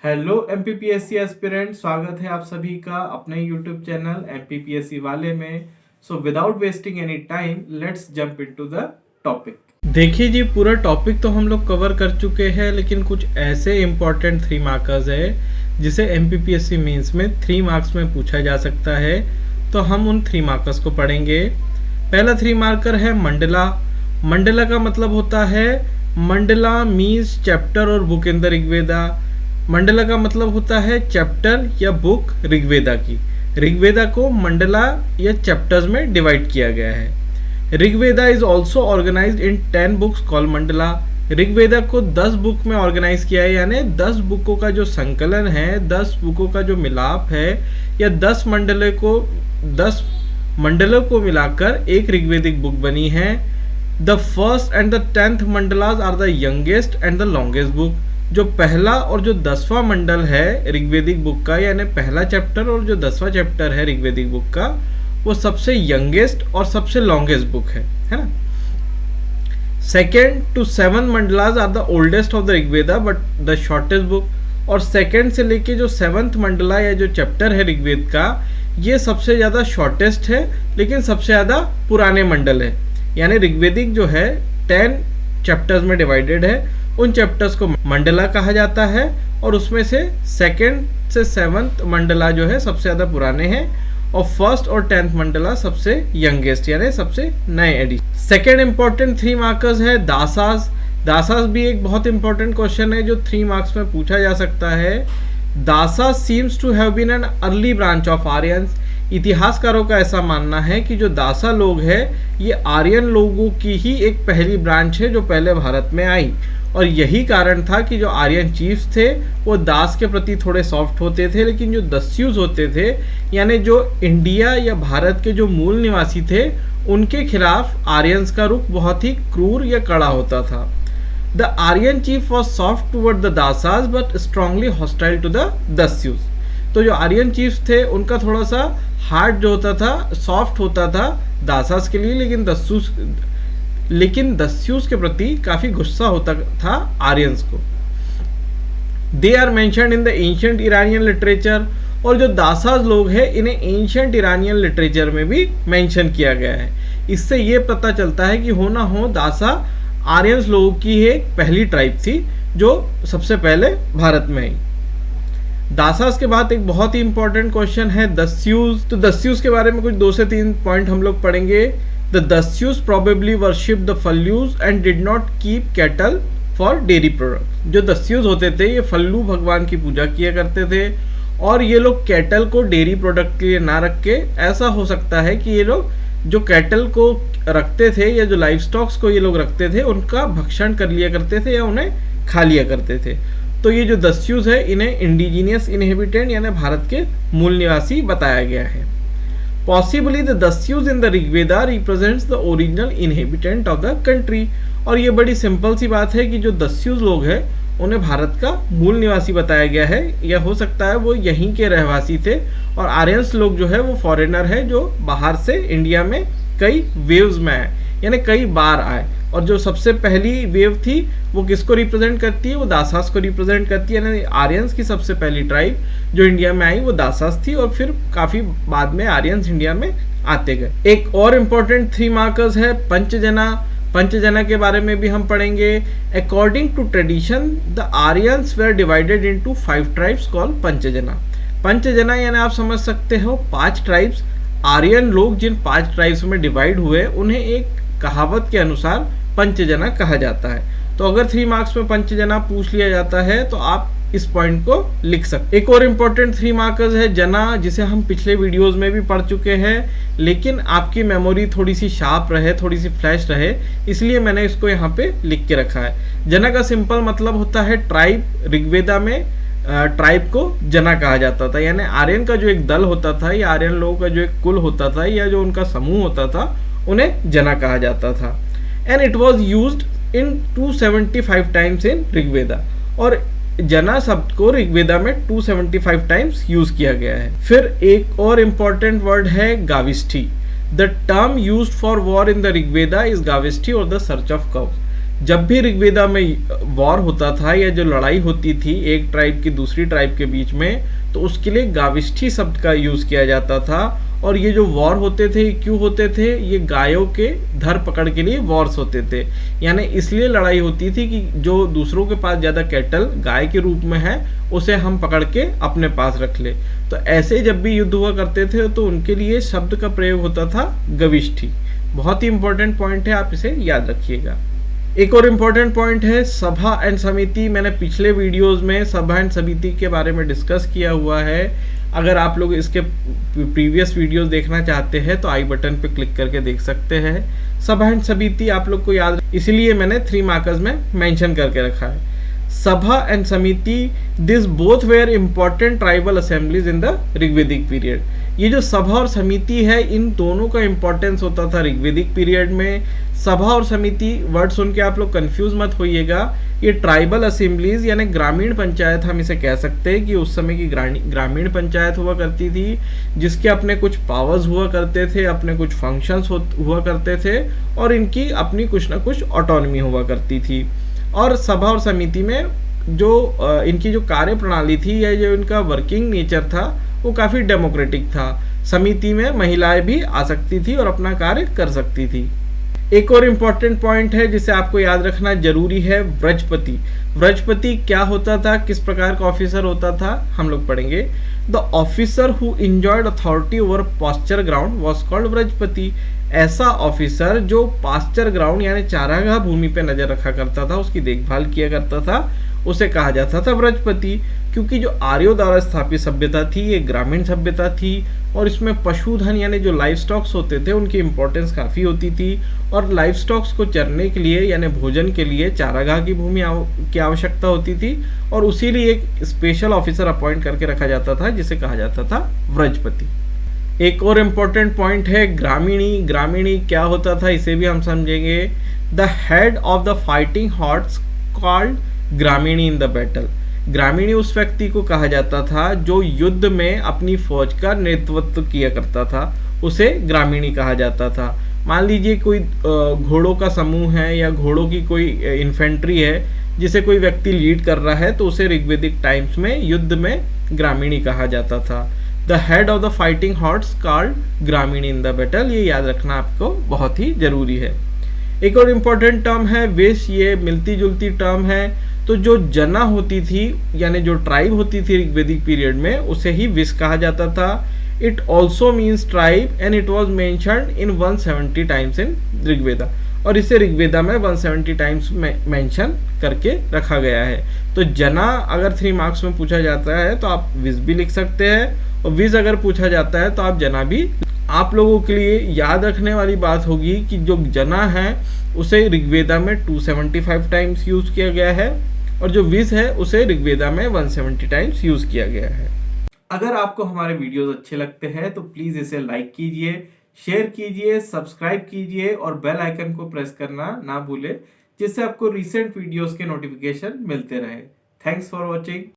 Hello MPPSC aspirant, स्वागत है आप सभी का अपने यूट्यूब चैनल एमपीपीएससी वाले में। So without wasting any time let's jump into the topic. देखिए जी, पूरा टॉपिक तो हम लोग कवर कर चुके हैं, लेकिन कुछ ऐसे इंपॉर्टेंट 3 मार्कर्स है जिसे एमपीपीएससी मेंस में 3 मार्क्स में पूछा जा सकता है। तो हम उन 3 मार्कर्स को पढ़ेंगे। पहला 3 मार्कर है मंडला। मंडला का मतलब होता है, मंडला मीन्स चैप्टर और book in the Rigveda. Mandla का मतलब होता है चैप्टर या बुक ऋग्वेदा की। ऋग्वेदा को मंडला या चैप्टर्स में डिवाइड किया गया है। Rigveda is also organised in 10 books called mandala. Rigveda को 10 बुक में ऑर्गेनाइज किया है, यानी 10 बुकों का जो संकलन है, 10 बुकों का जो मिलाप है, या 10 मंडलों को मिलाकर एक ऋग्वेदिक बुक बनी है। The first and the 10th mandalas are the youngest and the longest book. जो पहला और जो 10वां मंडल है ऋग्वेदिक बुक का, यानी पहला चैप्टर और जो 10वां चैप्टर है ऋग्वेदिक बुक का, वो सबसे यंगेस्ट और सबसे लॉन्गेस्ट बुक है ना। 2nd to 7th mandalas are the oldest of the Rigveda but the shortest book. और 2nd से लेके जो 7th मंडला या जो चैप्टर है ऋग्वेद का, ये सबसे ज़्यादा शॉर्टेस्ट है लेकिन सबसे ज़्यादा पुराने मंडल है। यानी ऋग्वेदिक जो है 10 चैप्टर्स में डिवाइडेड है। उन चैप्टर्स को मंडला कहा जाता है और उसमें से 2nd से 7th मंडला जो है सबसे ज़्यादा पुराने हैं और 1st और 10th मंडला सबसे यंगेस्ट यानी सबसे नए एडिशन। सेकेंड इंपॉर्टेंट 3 मार्कर्स है दासास। दासास भी एक बहुत इंपॉर्टेंट क्वेश्चन है जो 3 मार्क्स में पूछा जा सकता है। Dasas seems to have been an early branch of Aryans. इतिहासकारों का ऐसा मानना है कि जो दासा लोग हैं ये आर्यन लोगों की ही एक पहली ब्रांच है जो पहले भारत में आई। और यही कारण था कि जो आर्यन चीफ्स थे वो दास के प्रति थोड़े सॉफ्ट होते थे, लेकिन जो दस्युज होते थे यानी जो इंडिया या भारत के जो मूल निवासी थे, उनके खिलाफ आर्यंस का रुख बहुत ही क्रूर या कड़ा होता था। The Aryan chief was soft toward the Dasas but strongly hostile to the Dasyus. तो जो आर्यन चीफ्स थे उनका थोड़ा सा हार्ड जो होता था, सॉफ्ट होता था दासास के लिए, लेकिन दस्युज के प्रति काफी गुस्सा होता था आर्यंस को। They are mentioned in the ancient Iranian literature. और जो दासास लोग हैं इन्हें एंशिएंट इरानियन लिटरेचर में भी मेंशन किया गया है। इससे ये पता चलता है कि हो ना हो दासा आर्यंस लोगों की एक पहली ट्राइब थी जो सबसे पहले भारत में आई। दासास के बाद एक बहुत ही इंपॉर्टेंट क्वेश्चन है दस्युज। तो दस्युज के बारे में कुछ 2 से 3 पॉइंट हम लोग पढ़ेंगे। The Dasyus probably worshipped the Fallus and did not keep cattle for dairy products। जो दस्युस होते थे ये फल्लू भगवान की पूजा किया करते थे और ये लोग कैटल को डेयरी प्रोडक्ट के लिए ना रख के, ऐसा हो सकता है कि ये लोग जो कैटल को रखते थे या जो लाइफ स्टॉक्स को ये लोग रखते थे उनका भक्षण कर लिया करते थे या उन्हें खा लिया करते थे। तो ये जो दस्युस है इन्हें इंडिजीनियस इनहेबिटेंट यानी भारत के मूल निवासी बताया गया है। Possibly the Dasyus in the Rigveda represents the original inhabitant of the country। और ये बड़ी सिंपल सी बात है कि जो दस्युस लोग हैं उन्हें भारत का मूल निवासी बताया गया है, या हो सकता है वो यहीं के रहवासी थे और आर्यंस लोग जो है वो फॉरेनर है जो बाहर से इंडिया में कई वेव्स में आए यानी कई बार आए। और जो सबसे पहली वेव थी वो किसको रिप्रेजेंट करती है, वो दासास को रिप्रेजेंट करती है। यानी आर्यंस की सबसे पहली ट्राइब जो इंडिया में आई वो दासास थी और फिर काफ़ी बाद में आर्यंस इंडिया में आते गए। एक और इम्पॉर्टेंट 3 मार्कर्स है पंचजना। पंचजना के बारे में भी हम पढ़ेंगे। According to tradition the Aryans were divided into 5 tribes called Panchajana. Panchajana यानी आप समझ सकते हो 5 ट्राइब्स। आर्यन लोग जिन 5 ट्राइब्स में डिवाइड हुए उन्हें एक कहावत के अनुसार पंचजना कहा जाता है। तो अगर 3 मार्क्स में पंचजना पूछ लिया जाता है तो आप इस पॉइंट को लिख सकते। एक और इम्पोर्टेंट 3 मार्कर्स है जना, जिसे हम पिछले वीडियोस में भी पढ़ चुके हैं, लेकिन आपकी मेमोरी थोड़ी सी शार्प रहे, थोड़ी सी फ्लैश रहे, इसलिए मैंने इसको यहाँ पे लिख के रखा है। जना का सिंपल मतलब होता है ट्राइब। ऋग्वेदा में ट्राइब को जना कहा जाता था, यानी आर्यन का जो एक दल होता था या आर्यन लोगों का जो एक कुल होता था या जो उनका समूह होता था उन्हें जना कहा जाता था। And it was used in 275 times in Rigveda. और जना शब्द को ऋग्वेदा में 275 टाइम्स यूज किया गया है। फिर एक और इम्पॉर्टेंट वर्ड है gavishti. The term used for war in the Rigveda is gavishti और द सर्च ऑफ कव्स। जब भी ऋग्वेदा में वॉर होता था या जो लड़ाई होती थी एक ट्राइब की दूसरी ट्राइब के बीच में, तो उसके लिए गाविष्ठी शब्द का यूज़ किया जाता था। और ये जो वॉर होते थे क्यों होते थे, ये गायों के धर पकड़ के लिए वॉर्स होते थे। यानी इसलिए लड़ाई होती थी कि जो दूसरों के पास ज़्यादा कैटल गाय के रूप में है उसे हम पकड़ के अपने पास रख ले। तो ऐसे जब भी युद्ध हुआ करते थे तो उनके लिए शब्द का प्रयोग होता था गविष्ठी। बहुत ही इंपॉर्टेंट पॉइंट है, आप इसे याद रखिएगा। एक और इम्पॉर्टेंट पॉइंट है सभा एंड समिति। मैंने पिछले वीडियोस में सभा एंड समिति के बारे में डिस्कस किया हुआ है। अगर आप लोग इसके प्रीवियस वीडियोस देखना चाहते हैं तो आई बटन पे क्लिक करके देख सकते हैं। सभा एंड समिति आप लोग को याद, इसलिए मैंने 3 मार्कर्स में मेंशन करके रखा है। Sabha and Samiti, this both were important tribal assemblies in the Rigvedic period. ये जो सभा और समिति है, इन दोनों का इंपॉर्टेंस होता था ऋग्वेदिक पीरियड में। सभा और समिति वर्ड सुन के आप लोग कंफ्यूज मत होइएगा। ये ट्राइबल असेंबलीज यानी ग्रामीण पंचायत हम इसे कह सकते हैं कि उस समय की ग्रामीण पंचायत हुआ करती थी, जिसके अपने कुछ पावर्स हुआ करते थे, अपने कुछ फंक्शंस हुआ करते थे और इनकी अपनी कुछ ना कुछ ऑटोनॉमी हुआ करती थी। और सभा और समिति में जो इनकी जो कार्य प्रणाली थी या जो इनका वर्किंग नेचर था वो काफ़ी डेमोक्रेटिक था। समिति में महिलाएं भी आ सकती थी और अपना कार्य कर सकती थी। एक और इम्पॉर्टेंट पॉइंट है जिसे आपको याद रखना जरूरी है, व्रजपति। व्रजपति क्या होता था, किस प्रकार का ऑफिसर होता था, हम लोग पढ़ेंगे। The officer who enjoyed authority over pasture ground was called vrajapati. ऐसा ऑफिसर जो पास्चर ग्राउंड यानी चारागाह भूमि पे नजर रखा करता था, उसकी देखभाल किया करता था, उसे कहा जाता था व्रजपति। क्योंकि जो आर्यों द्वारा स्थापित सभ्यता थी ये ग्रामीण सभ्यता थी और इसमें पशुधन यानी जो लाइफ स्टॉक्स होते थे उनकी इंपॉर्टेंस काफ़ी होती थी। और लाइफ स्टॉक्स को चरने के लिए यानी भोजन के लिए चारागाह की भूमि की आवश्यकता होती थी और उसी लिए एक स्पेशल ऑफिसर अपॉइंट करके रखा जाता था जिसे कहा जाता था व्रजपति। एक और इम्पोर्टेंट पॉइंट है ग्रामीणी। ग्रामीणी क्या होता था इसे भी हम समझेंगे। The head of the fighting horse called gramini in the battle. Gramini उस व्यक्ति को कहा जाता था जो युद्ध में अपनी फौज का नेतृत्व किया करता था, उसे ग्रामीणी कहा जाता था। मान लीजिए कोई घोड़ों का समूह है या घोड़ों की कोई इन्फेंट्री है जिसे कोई व्यक्ति लीड कर रहा है तो उसे ऋग्वेदिक टाइम्स में युद्ध में ग्रामीणी कहा जाता था। The head of the fighting horse called gramini in the battle. ये याद रखना आपको बहुत ही जरूरी है। एक और इम्पोर्टेंट टर्म है विश। ये मिलती जुलती टर्म है। तो जो जना होती थी यानी जो ट्राइब होती थी ऋग्वेदिक पीरियड में उसे ही विश कहा जाता था। It also means tribe and it was mentioned in 170 times in Rigveda. और इसे ऋग्वेदा में 170 टाइम्स मेंशन करके रखा गया है। तो जना अगर 3 मार्क्स में पूछा जाता है तो आप विश भी लिख सकते हैं और विश अगर पूछा जाता है तो आप जना भी। आप लोगों के लिए याद रखने वाली बात होगी कि जो जना है उसे ऋग्वेदा में 275 टाइम्स यूज किया गया है और जो विश है उसे ऋग्वेदा में 170 टाइम्स यूज किया गया है। अगर आपको हमारे वीडियोस अच्छे लगते हैं तो प्लीज इसे लाइक कीजिए, शेयर कीजिए, सब्सक्राइब कीजिए और बेल आइकन को प्रेस करना ना भूले जिससे आपको रिसेंट वीडियोस के नोटिफिकेशन मिलते रहे। Thanks for watching.